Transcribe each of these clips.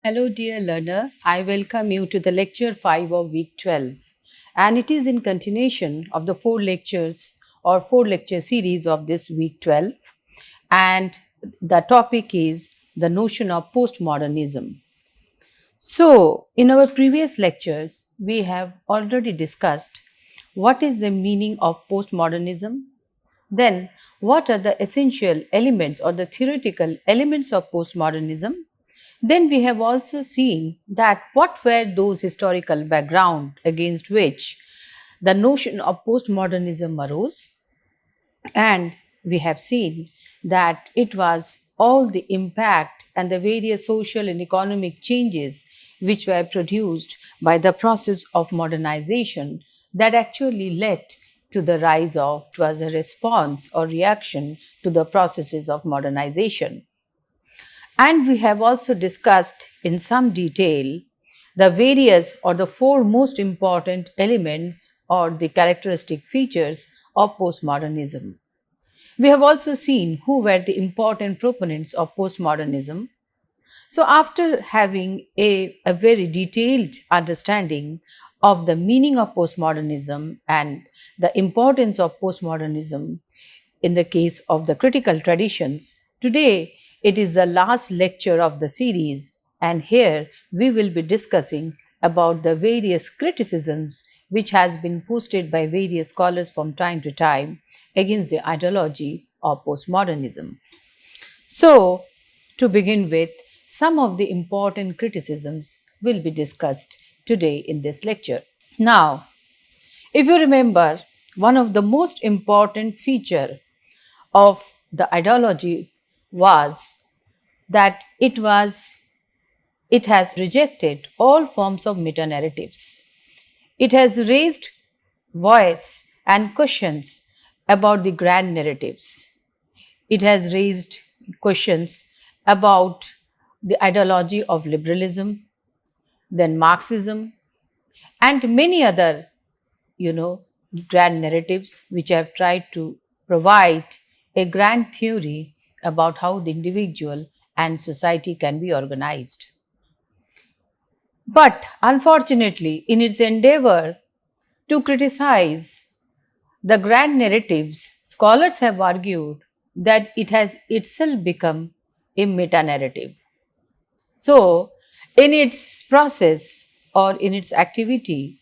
Hello, dear learner. I welcome you to the lecture 5 of week 12, and it is in continuation of the four lecture series of this week 12. And the topic is the notion of postmodernism. So, in our previous lectures, we have already discussed what is the meaning of postmodernism, then what are the essential elements or the theoretical elements of postmodernism. Then we have also seen that what were those historical background against which the notion of postmodernism arose, and we have seen that it was all the impact and the various social and economic changes which were produced by the process of modernization that actually led to the rise of, it was a response or reaction to the processes of modernization. And we have also discussed in some detail the various or the four most important elements or the characteristic features of postmodernism. We have also seen who were the important proponents of postmodernism. So, after having a very detailed understanding of the meaning of postmodernism and the importance of postmodernism in the case of the critical traditions, today it is the last lecture of the series, and here we will be discussing about the various criticisms which has been posted by various scholars from time to time against the ideology of postmodernism. So, to begin with, some of the important criticisms will be discussed today in this lecture. Now, if you remember, one of the most important feature of the ideology was that it has rejected all forms of meta narratives. It has raised voice and questions about the grand narratives. It has raised questions about the ideology of liberalism, then Marxism, and many other, grand narratives which have tried to provide a grand theory about how the individual and society can be organized. But unfortunately, in its endeavor to criticize the grand narratives, scholars have argued that it has itself become a meta narrative. So, in its process or in its activity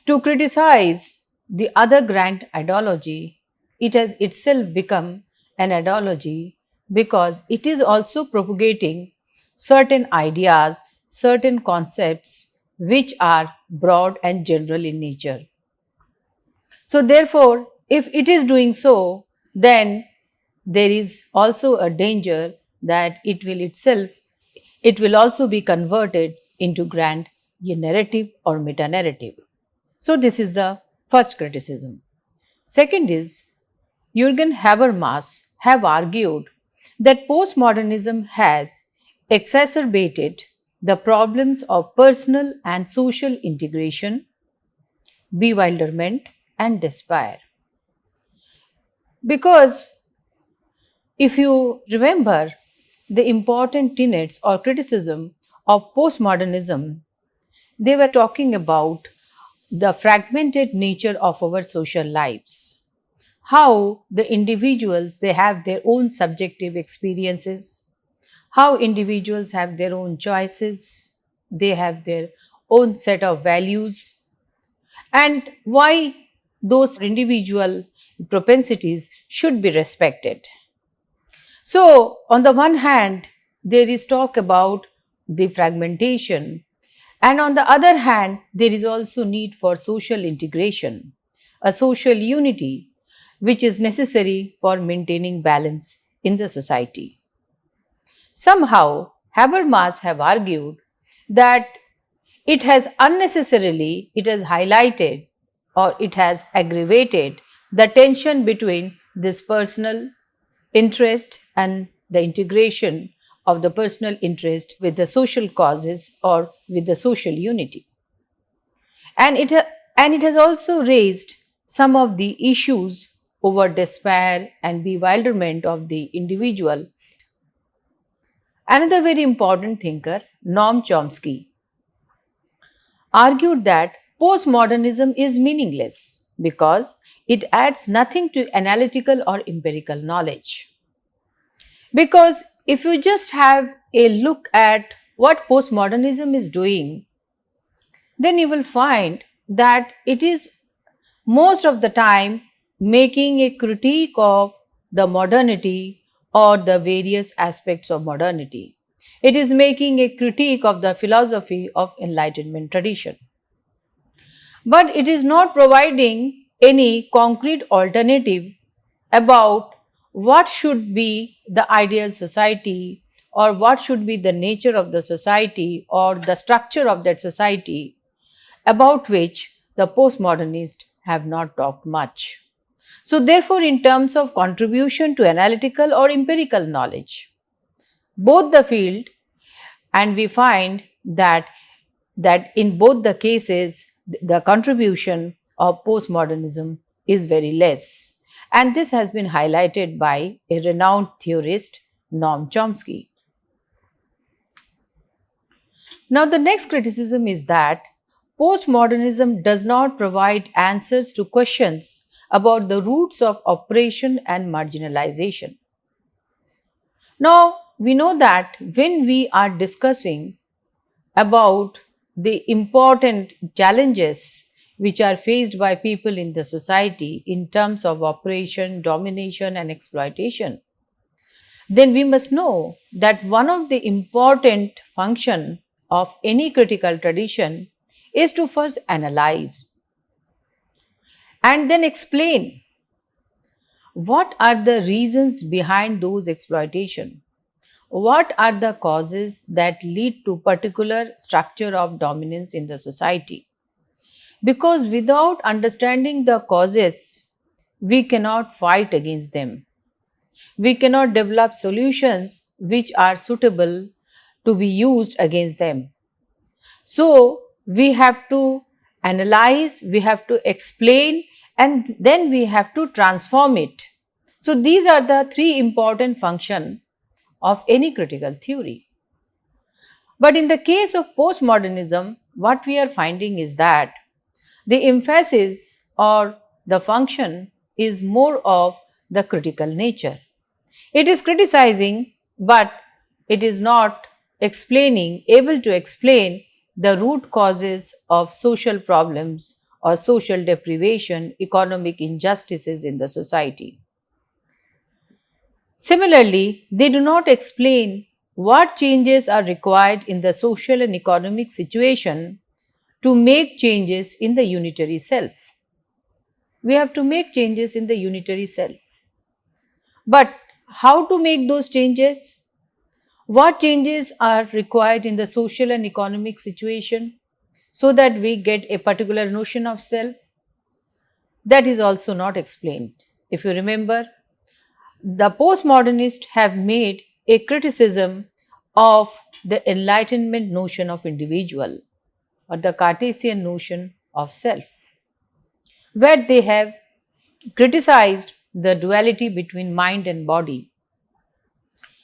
to criticize the other grand ideology, it has itself become an ideology because it is also propagating certain ideas, certain concepts which are broad and general in nature. So, therefore, if it is doing so, then there is also a danger that it will also be converted into grand narrative or meta narrative. So, this is the first criticism. Second is, Jürgen Habermas have argued that postmodernism has exacerbated the problems of personal and social integration, bewilderment, and despair. Because if you remember the important tenets or criticism of postmodernism, they were talking about the fragmented nature of our social lives, how the individuals they have their own subjective experiences, how individuals have their own choices, they have their own set of values, and why those individual propensities should be respected. So, on the one hand, there is talk about the fragmentation, and on the other hand, there is also need for social integration, a social unity, which is necessary for maintaining balance in the society. Somehow, Habermas have argued that it has highlighted or it has aggravated the tension between this personal interest and the integration of the personal interest with the social causes or with the social unity. And it has also raised some of the issues over despair and bewilderment of the individual. Another very important thinker, Noam Chomsky, argued that postmodernism is meaningless because it adds nothing to analytical or empirical knowledge. Because if you just have a look at what postmodernism is doing, then you will find that it is most of the time making a critique of the modernity or the various aspects of modernity. It is making a critique of the philosophy of Enlightenment tradition. But it is not providing any concrete alternative about what should be the ideal society or what should be the nature of the society or the structure of that society, about which the postmodernists have not talked much. So, therefore, in terms of contribution to analytical or empirical knowledge, both the field, and we find that in both the cases the contribution of postmodernism is very less, and this has been highlighted by a renowned theorist, Noam Chomsky. Now, the next criticism is that postmodernism does not provide answers to questions about the roots of oppression and marginalization. Now, we know that when we are discussing about the important challenges which are faced by people in the society in terms of oppression, domination, and exploitation, then we must know that one of the important function of any critical tradition is to first analyze and then explain what are the reasons behind those exploitation. What are the causes that lead to particular structure of dominance in the society? Because without understanding the causes, we cannot fight against them. We cannot develop solutions which are suitable to be used against them. So, we have to analyze, we have to explain, and then we have to transform it. So, these are the three important functions of any critical theory. But in the case of postmodernism, what we are finding is that the emphasis or the function is more of the critical nature. It is criticizing, but it is not able to explain the root causes of social problems or social deprivation, economic injustices in the society. Similarly, they do not explain what changes are required in the social and economic situation to make changes in the unitary self. We have to make changes in the unitary self. But how to make those changes? What changes are required in the social and economic situation so that we get a particular notion of self? That is also not explained. If you remember, the postmodernists have made a criticism of the Enlightenment notion of individual or the Cartesian notion of self, where they have criticized the duality between mind and body,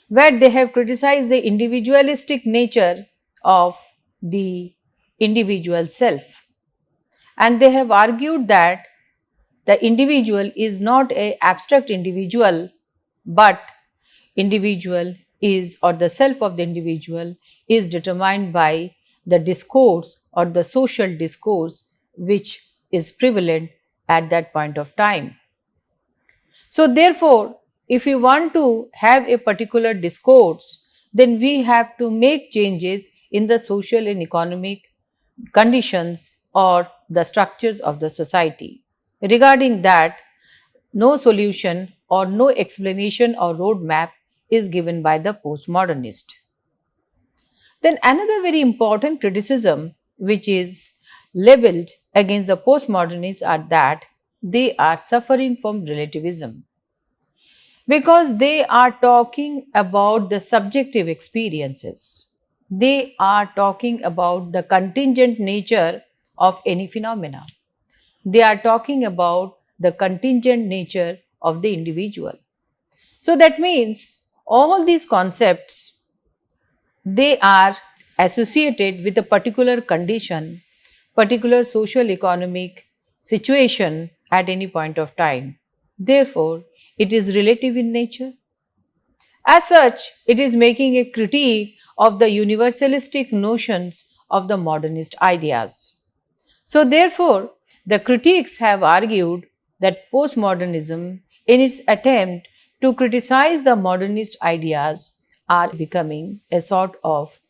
where they have criticized the individualistic nature of the individual self. And they have argued that the individual is not an abstract individual, but individual is, or the self of the individual is determined by the discourse or the social discourse which is prevalent at that point of time. So therefore, if we want to have a particular discourse, then we have to make changes in the social and economic conditions or the structures of the society. Regarding that, no solution or no explanation or roadmap is given by the postmodernist. Then another very important criticism which is labeled against the postmodernists are that they are suffering from relativism, because they are talking about the subjective experiences. They are talking about the contingent nature of any phenomena. They are talking about the contingent nature of the individual. So that means all these concepts They are associated with a particular condition, particular social economic situation at any point of time. Therefore, it is relative in nature. As such, it is making a critique of the universalistic notions of the modernist ideas. So, therefore, the critics have argued that postmodernism, in its attempt to criticize the modernist ideas, are becoming a sort of,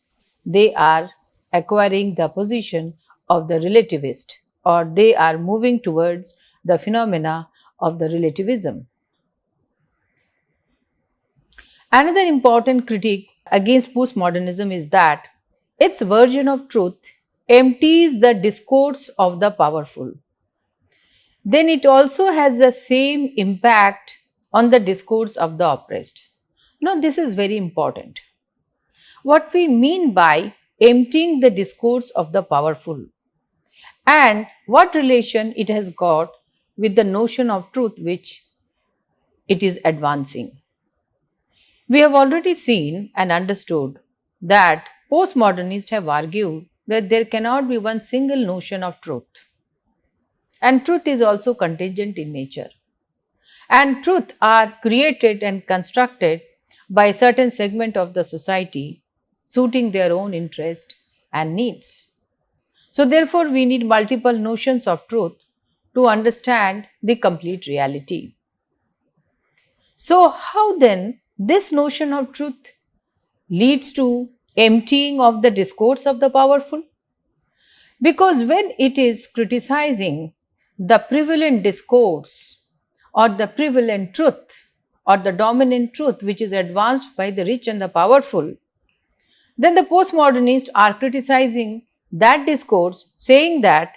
they are acquiring the position of the relativist, or they are moving towards the phenomena of the relativism. Another important critique against postmodernism is that its version of truth empties the discourse of the powerful. Then it also has the same impact on the discourse of the oppressed. Now, this is very important. What we mean by emptying the discourse of the powerful, and what relation it has got with the notion of truth which it is advancing. We have already seen and understood that postmodernists have argued that there cannot be one single notion of truth. And truth is also contingent in nature. And truth are created and constructed by a certain segment of the society suiting their own interest and needs. So, therefore, we need multiple notions of truth to understand the complete reality. So, how then this notion of truth leads to emptying of the discourse of the powerful? Because when it is criticizing the prevalent discourse or the prevalent truth or the dominant truth which is advanced by the rich and the powerful, then the postmodernists are criticizing that discourse, saying that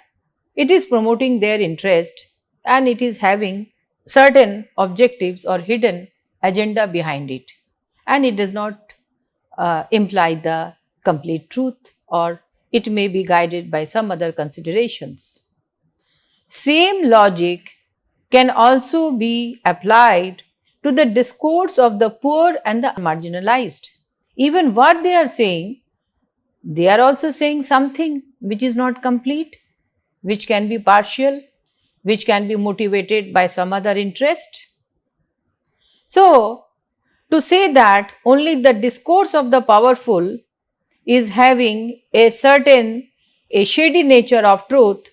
it is promoting their interest and it is having certain objectives or hidden agenda behind it, and it does not imply the complete truth, or it may be guided by some other considerations. Same logic can also be applied to the discourse of the poor and the marginalized. Even what they are saying, they are also saying something which is not complete, which can be partial, which can be motivated by some other interest. So, to say that only the discourse of the powerful is having a certain, a shady nature of truth,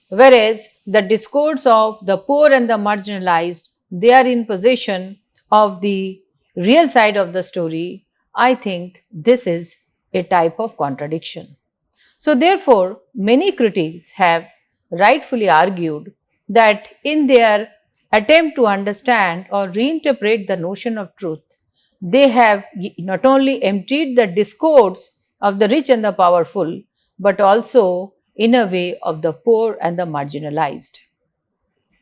whereas the discourse of the poor and the marginalized, they are in possession of the real side of the story, I think this is a type of contradiction. So, therefore, many critics have rightfully argued that in their attempt to understand or reinterpret the notion of truth, they have not only emptied the discourse of the rich and the powerful, but also in a way of the poor and the marginalized.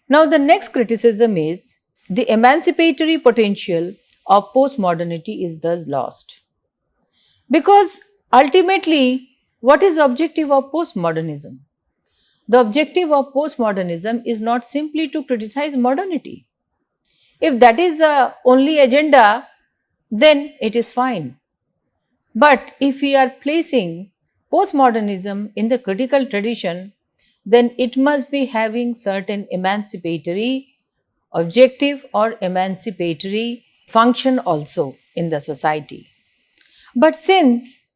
Now, the next criticism is the emancipatory potential of postmodernity is thus lost. Because ultimately, what is the objective of postmodernism? The objective of postmodernism is not simply to criticize modernity. If that is the only agenda, then it is fine. But if we are placing postmodernism in the critical tradition, then it must be having certain emancipatory objective or emancipatory function also in the society. But since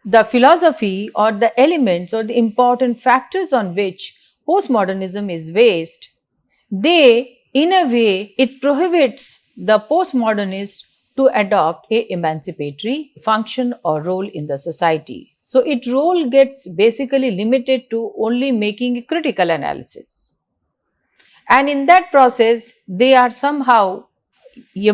the philosophy or the elements or the important factors on which postmodernism is based, they, in a way, it prohibits the postmodernist to adopt a emancipatory function or role in the society. So, its role gets basically limited to only making a critical analysis. And in that process, they are somehow,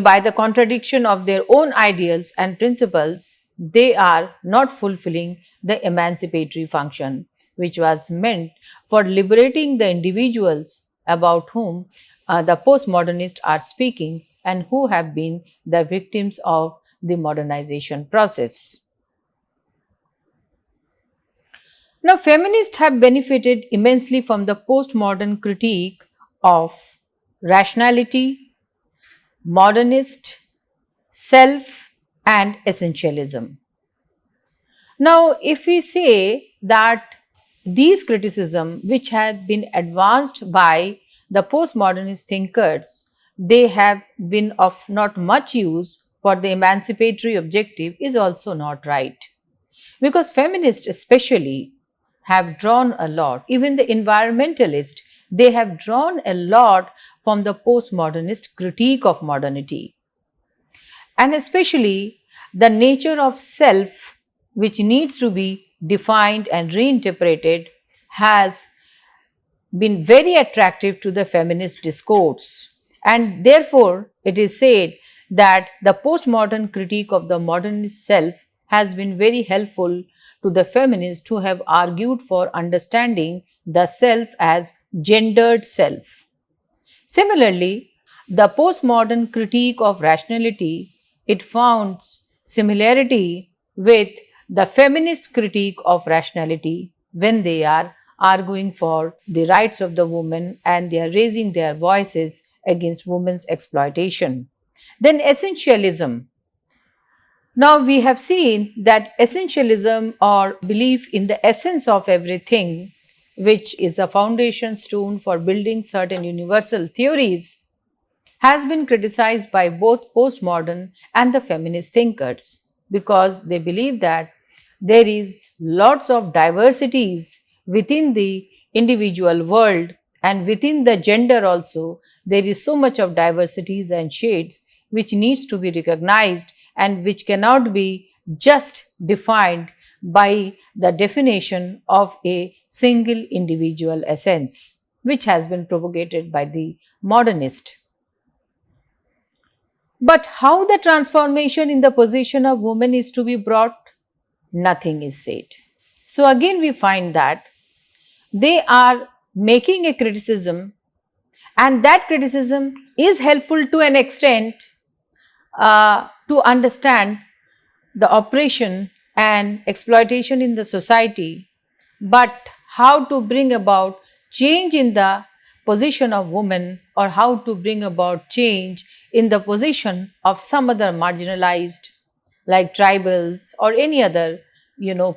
by the contradiction of their own ideals and principles, they are not fulfilling the emancipatory function which was meant for liberating the individuals about whom the postmodernists are speaking and who have been the victims of the modernization process. Now, feminists have benefited immensely from the postmodern critique of rationality, modernist, self, and essentialism. Now, if we say that these criticism which have been advanced by the postmodernist thinkers, they have been of not much use for the emancipatory objective is also not right. Because feminists especially have drawn a lot, even the environmentalists, they have drawn a lot from the postmodernist critique of modernity. And especially the nature of self, which needs to be defined and reinterpreted, has been very attractive to the feminist discourse. And therefore, it is said that the postmodern critique of the modernist self has been very helpful to the feminists who have argued for understanding the self as gendered self. Similarly, the postmodern critique of rationality, it found similarity with the feminist critique of rationality when they are arguing for the rights of the woman and they are raising their voices against women's exploitation. Then essentialism. Now we have seen that essentialism or belief in the essence of everything, which is the foundation stone for building certain universal theories, has been criticized by both postmodern and the feminist thinkers because they believe that there is lots of diversities within the individual world and within the gender also there is so much of diversities and shades which needs to be recognized and which cannot be just defined by the definition of a single individual essence, which has been propagated by the modernist. But how the transformation in the position of woman is to be brought, nothing is said. So again we find that they are making a criticism and that criticism is helpful to an extent to understand the oppression and exploitation in the society, but how to bring about change in the position of women or how to bring about change in the position of some other marginalized like tribals or any other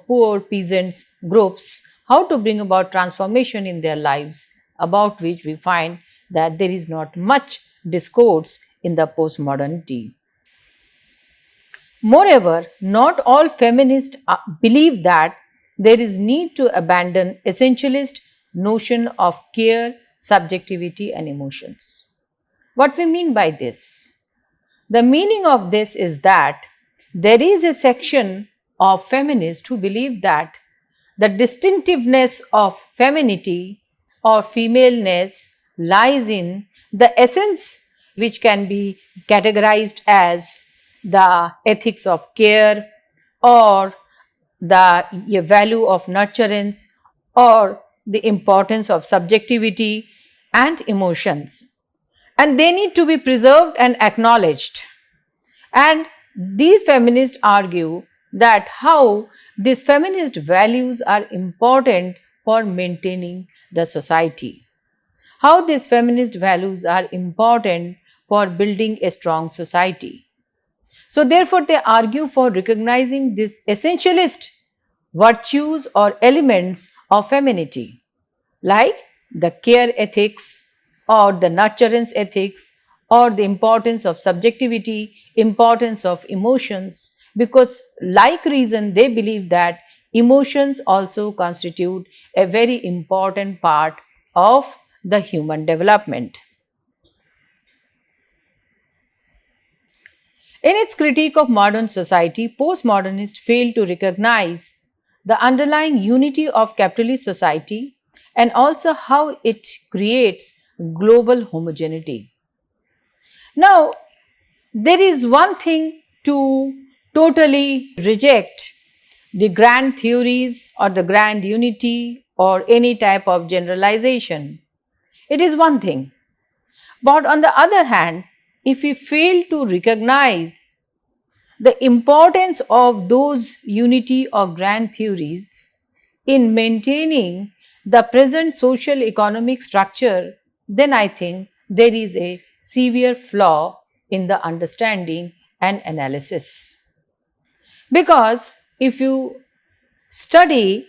poor peasants groups, how to bring about transformation in their lives, about which we find that there is not much discourse in the postmodernity. Moreover, not all feminists believe that there is need to abandon essentialist notion of care, subjectivity and emotions. What we mean by this? The meaning of this is that there is a section of feminists who believe that the distinctiveness of femininity or femaleness lies in the essence which can be categorized as the ethics of care or the value of nurturance or the importance of subjectivity and emotions, and they need to be preserved and acknowledged. And these feminists argue that how these feminist values are important for maintaining the society, how these feminist values are important for building a strong society. So therefore, they argue for recognizing these essentialist virtues or elements of femininity, like the care ethics or the nurturance ethics or the importance of subjectivity, importance of emotions, because like reason they believe that emotions also constitute a very important part of the human development. In its critique of modern society, postmodernists fail to recognize the underlying unity of capitalist society and also how it creates global homogeneity. Now, there is one thing to totally reject the grand theories or the grand unity or any type of generalization. It is one thing. But on the other hand, if we fail to recognize the importance of those unity or grand theories in maintaining the present social economic structure, then I think there is a severe flaw in the understanding and analysis. Because if you study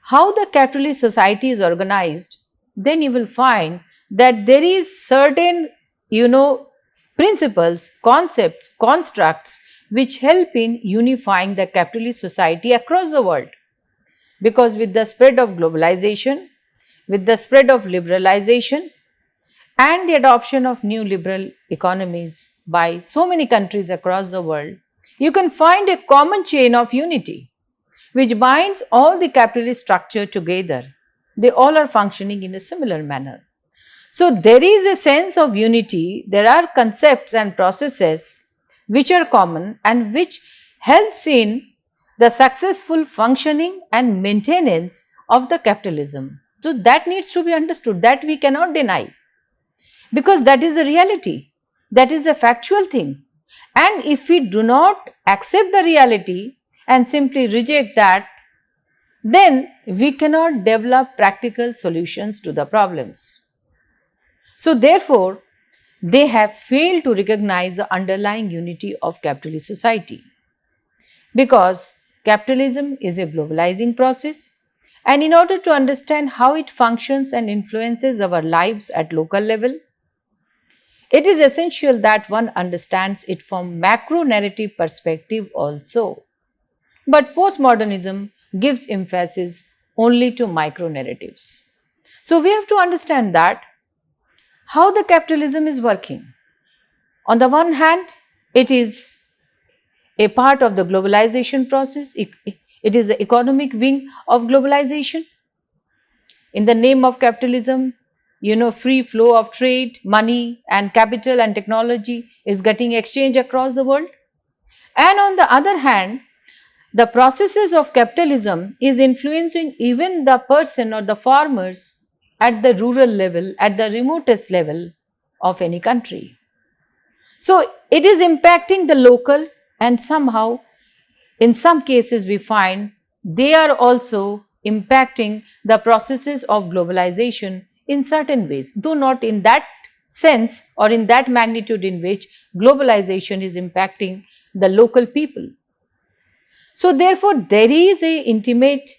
how the capitalist society is organized, then you will find that there is certain, principles, concepts, constructs which help in unifying the capitalist society across the world. Because with the spread of globalization, with the spread of liberalization, and the adoption of new liberal economies by so many countries across the world, you can find a common chain of unity which binds all the capitalist structure together. They all are functioning in a similar manner. So there is a sense of unity, there are concepts and processes which are common and which helps in the successful functioning and maintenance of the capitalism. So that needs to be understood, that we cannot deny, because that is the reality, that is a factual thing. And if we do not accept the reality and simply reject that, then we cannot develop practical solutions to the problems. So therefore, they have failed to recognize the underlying unity of capitalist society, because capitalism is a globalizing process, and in order to understand how it functions and influences our lives at local level, it is essential that one understands it from macro narrative perspective also. But postmodernism gives emphasis only to micro narratives. So we have to understand that how the capitalism is working. On the one hand, it is a part of the globalization process. It is the economic wing of globalization. In the name of capitalism, free flow of trade, money and capital and technology is getting exchanged across the world. And on the other hand, the processes of capitalism is influencing even the person or the farmers at the rural level, at the remotest level of any country. So it is impacting the local, and somehow in some cases we find they are also impacting the processes of globalization in certain ways, though not in that sense or in that magnitude in which globalization is impacting the local people. So therefore, there is a intimate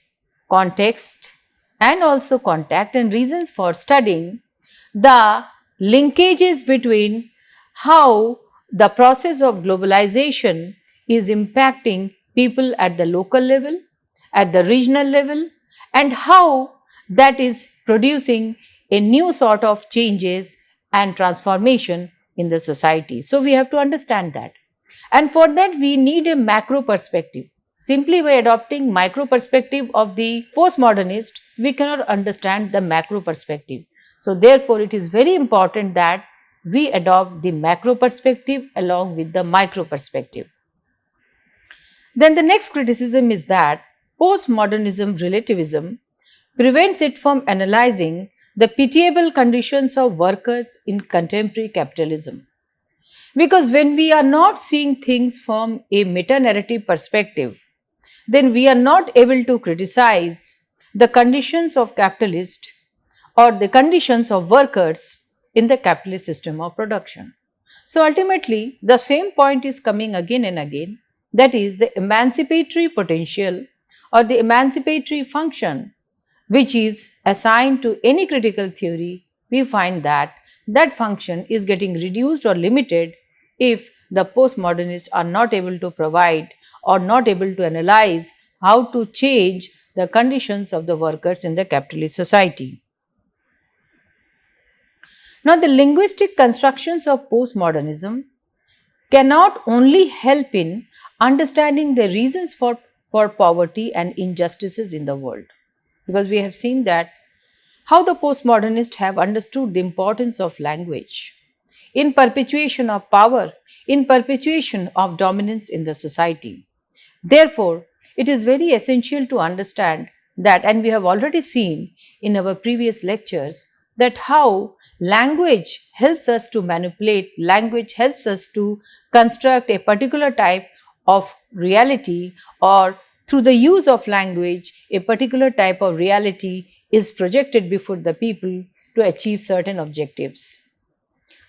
context and also contact and reasons for studying the linkages between how the process of globalization is impacting people at the local level, at the regional level, and how that is producing a new sort of changes and transformation in the society. So we have to understand that. And for that we need a macro perspective. Simply by adopting micro perspective of the postmodernist, we cannot understand the macro perspective. So therefore, it is very important that we adopt the macro perspective along with the micro perspective. Then the next criticism is that postmodernism relativism prevents it from analyzing the pitiable conditions of workers in contemporary capitalism. Because when we are not seeing things from a meta-narrative perspective, then we are not able to criticize the conditions of capitalists or the conditions of workers in the capitalist system of production. So ultimately, the same point is coming again and again, that is the emancipatory potential or the emancipatory function which is assigned to any critical theory. We find that that function is getting reduced or limited if the postmodernists are not able to provide or not able to analyze how to change the conditions of the workers in the capitalist society. Now, the linguistic constructions of postmodernism cannot only help in understanding the reasons for poverty and injustices in the world, because we have seen that how the postmodernists have understood the importance of language in perpetuation of power, in perpetuation of dominance in the society. Therefore, it is very essential to understand that, and we have already seen in our previous lectures, that how language helps us to manipulate, language helps us to construct a particular type of reality, or through the use of language, a particular type of reality is projected before the people to achieve certain objectives.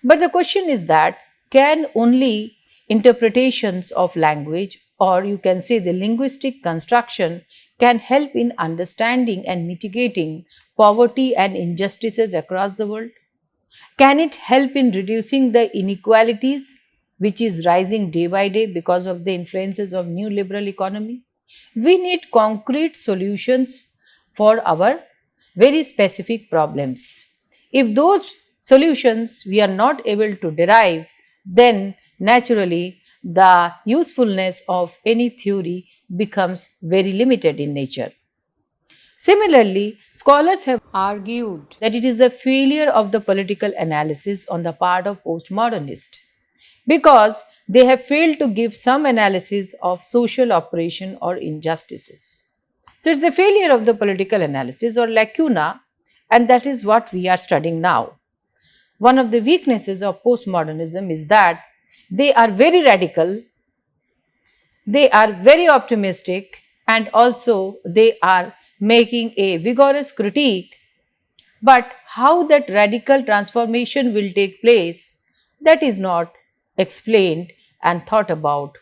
But the question is that, can only interpretations of language or you can say the linguistic construction, can help in understanding and mitigating poverty and injustices across the world? Can it help in reducing the inequalities which is rising day by day because of the influences of new liberal economy? We need concrete solutions for our very specific problems. If those solutions we are not able to derive, then naturally the usefulness of any theory becomes very limited in nature. Similarly, scholars have argued that it is a failure of the political analysis on the part of postmodernists because they have failed to give some analysis of social oppression or injustices. So, it's a failure of the political analysis or lacuna, and that is what we are studying now. One of the weaknesses of postmodernism is that they are very radical, they are very optimistic, and also they are making a vigorous critique. But how that radical transformation will take place, that is not explained and thought about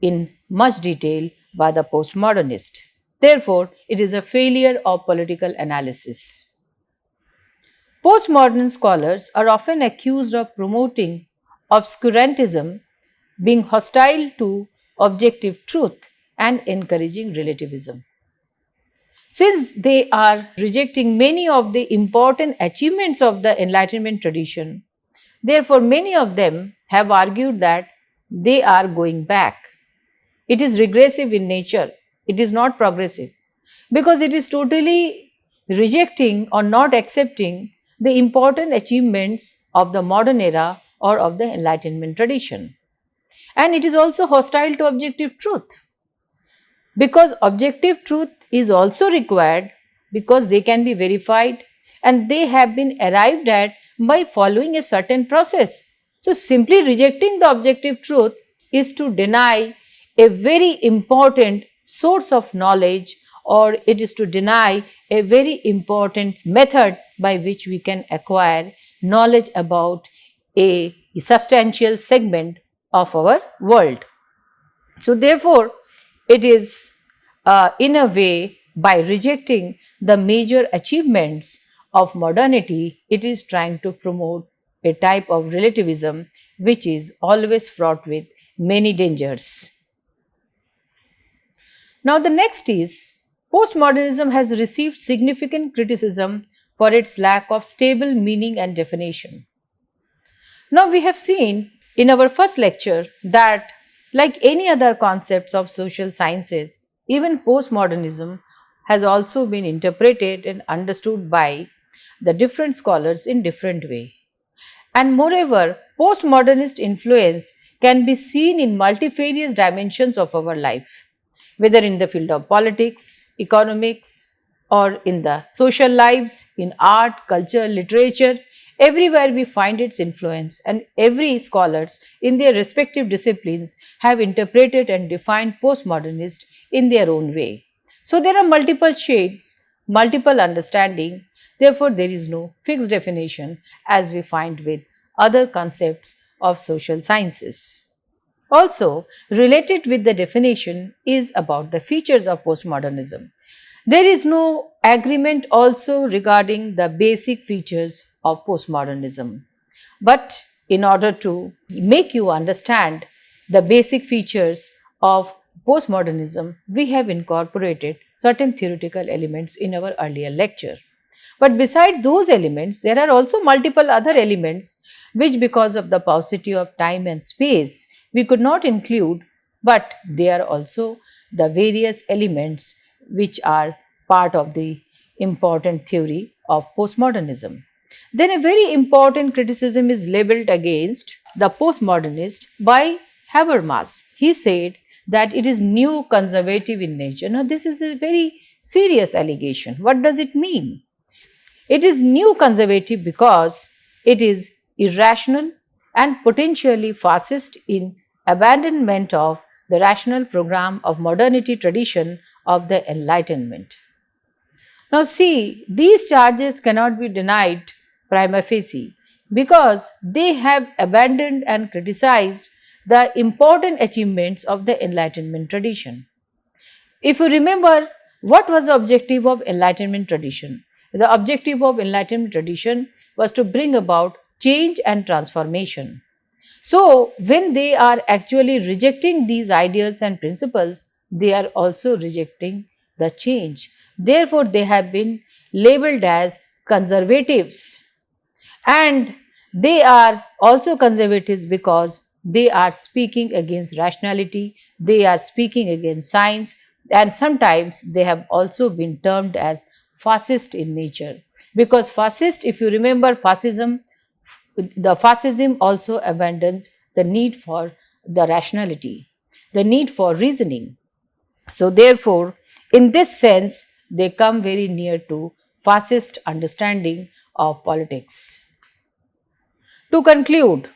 in much detail by the postmodernist. Therefore, it is a failure of political analysis. Postmodern scholars are often accused of promoting obscurantism, being hostile to objective truth, and encouraging relativism. Since they are rejecting many of the important achievements of the Enlightenment tradition, therefore, many of them have argued that they are going back. It is regressive in nature, it is not progressive, because it is totally rejecting or not accepting the important achievements of the modern era or of the Enlightenment tradition. And it is also hostile to objective truth, because objective truth is also required because they can be verified and they have been arrived at by following a certain process. So, simply rejecting the objective truth is to deny a very important source of knowledge, or it is to deny a very important method by which we can acquire knowledge about a substantial segment of our world. So, therefore, it is in a way by rejecting the major achievements of modernity, it is trying to promote a type of relativism which is always fraught with many dangers. Now, the next is postmodernism has received significant criticism for its lack of stable meaning and definition. Now, we have seen in our first lecture that, like any other concepts of social sciences, even postmodernism has also been interpreted and understood by the different scholars in different way. And moreover, postmodernist influence can be seen in multifarious dimensions of our life, whether in the field of politics, economics, or in the social lives, in art, culture, literature. Everywhere we find its influence, and every scholars in their respective disciplines have interpreted and defined postmodernist in their own way. So, there are multiple shades, multiple understanding, therefore, there is no fixed definition as we find with other concepts of social sciences. Also, related with the definition is about the features of postmodernism. There is no agreement also regarding the basic features of postmodernism. But in order to make you understand the basic features of postmodernism, we have incorporated certain theoretical elements in our earlier lecture. But besides those elements, there are also multiple other elements which, because of the paucity of time and space, we could not include, but they are also the various elements which are part of the important theory of postmodernism. Then a very important criticism is labeled against the postmodernist by Habermas. He said that it is new conservative in nature. Now, this is a very serious allegation. What does it mean? It is new conservative because it is irrational and potentially fascist in abandonment of the rational program of modernity tradition of the Enlightenment. Now, see, these charges cannot be denied prima facie because they have abandoned and criticized the important achievements of the Enlightenment tradition. If you remember, what was the objective of Enlightenment tradition? The objective of Enlightenment tradition was to bring about change and transformation. So, when they are actually rejecting these ideals and principles, they are also rejecting the change. Therefore, they have been labeled as conservatives. And they are also conservatives because they are speaking against rationality, they are speaking against science, and sometimes they have also been termed as fascist in nature. Because fascist, if you remember fascism, the fascism also abandons the need for the rationality, the need for reasoning. So, therefore, in this sense, they come very near to fascist understanding of politics. To conclude,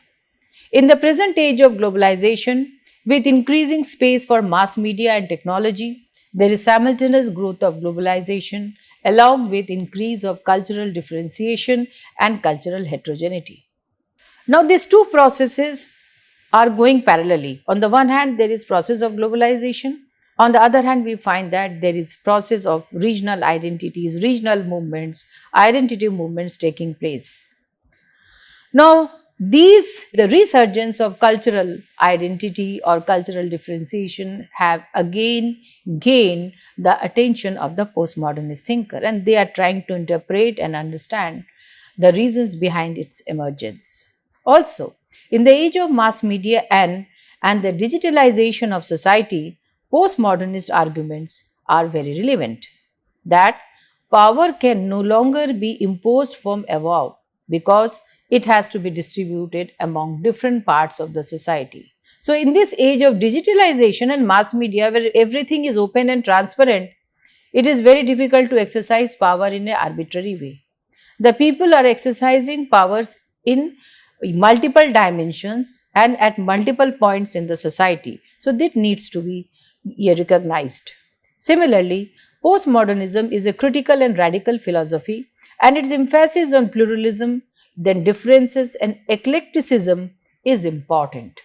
in the present age of globalization, with increasing space for mass media and technology, there is simultaneous growth of globalization along with increase of cultural differentiation and cultural heterogeneity. Now, these two processes are going parallelly. On the one hand, there is process of globalization. On the other hand, we find that there is process of regional identities, regional movements, identity movements taking place. Now, the resurgence of cultural identity or cultural differentiation have again gained the attention of the postmodernist thinker, and they are trying to interpret and understand the reasons behind its emergence. Also, in the age of mass media and the digitalization of society, postmodernist arguments are very relevant that power can no longer be imposed from above because it has to be distributed among different parts of the society. So, in this age of digitalization and mass media where everything is open and transparent, it is very difficult to exercise power in an arbitrary way. The people are exercising powers in multiple dimensions and at multiple points in the society. So, that needs to be recognized. Similarly, postmodernism is a critical and radical philosophy, and its emphasis on pluralism, then differences, and eclecticism is important.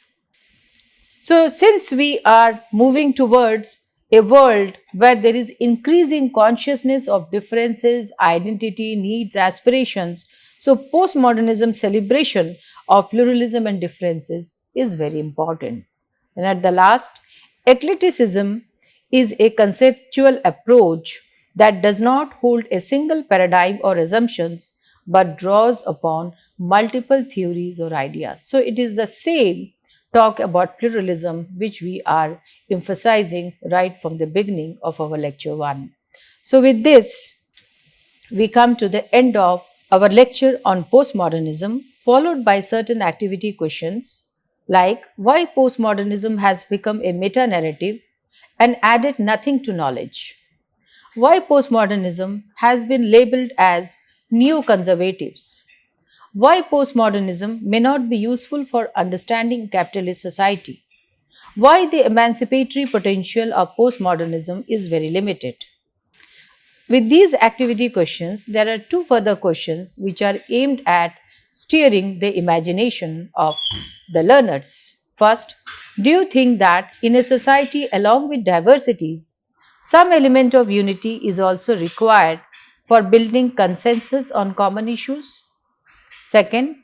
So, since we are moving towards a world where there is increasing consciousness of differences, identity, needs, aspirations, so postmodernism celebration of pluralism and differences is very important. And at the last, eclecticism is a conceptual approach that does not hold a single paradigm or assumptions but draws upon multiple theories or ideas. So, it is the same talk about pluralism which we are emphasizing right from the beginning of our lecture 1. So, with this, we come to the end of our lecture on postmodernism, followed by certain activity questions like why postmodernism has become a meta narrative and added nothing to knowledge. Why postmodernism has been labeled as neo-conservatives. Why postmodernism may not be useful for understanding capitalist society. Why the emancipatory potential of postmodernism is very limited. With these activity questions, there are two further questions which are aimed at steering the imagination of the learners. First, do you think that in a society along with diversities, some element of unity is also required for building consensus on common issues? Second,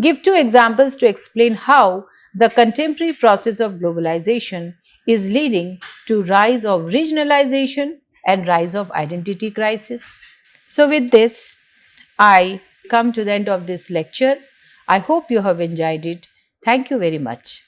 give two examples to explain how the contemporary process of globalization is leading to rise of regionalization and rise of identity crisis. So with this, I come to the end of this lecture. I hope you have enjoyed it. Thank you very much.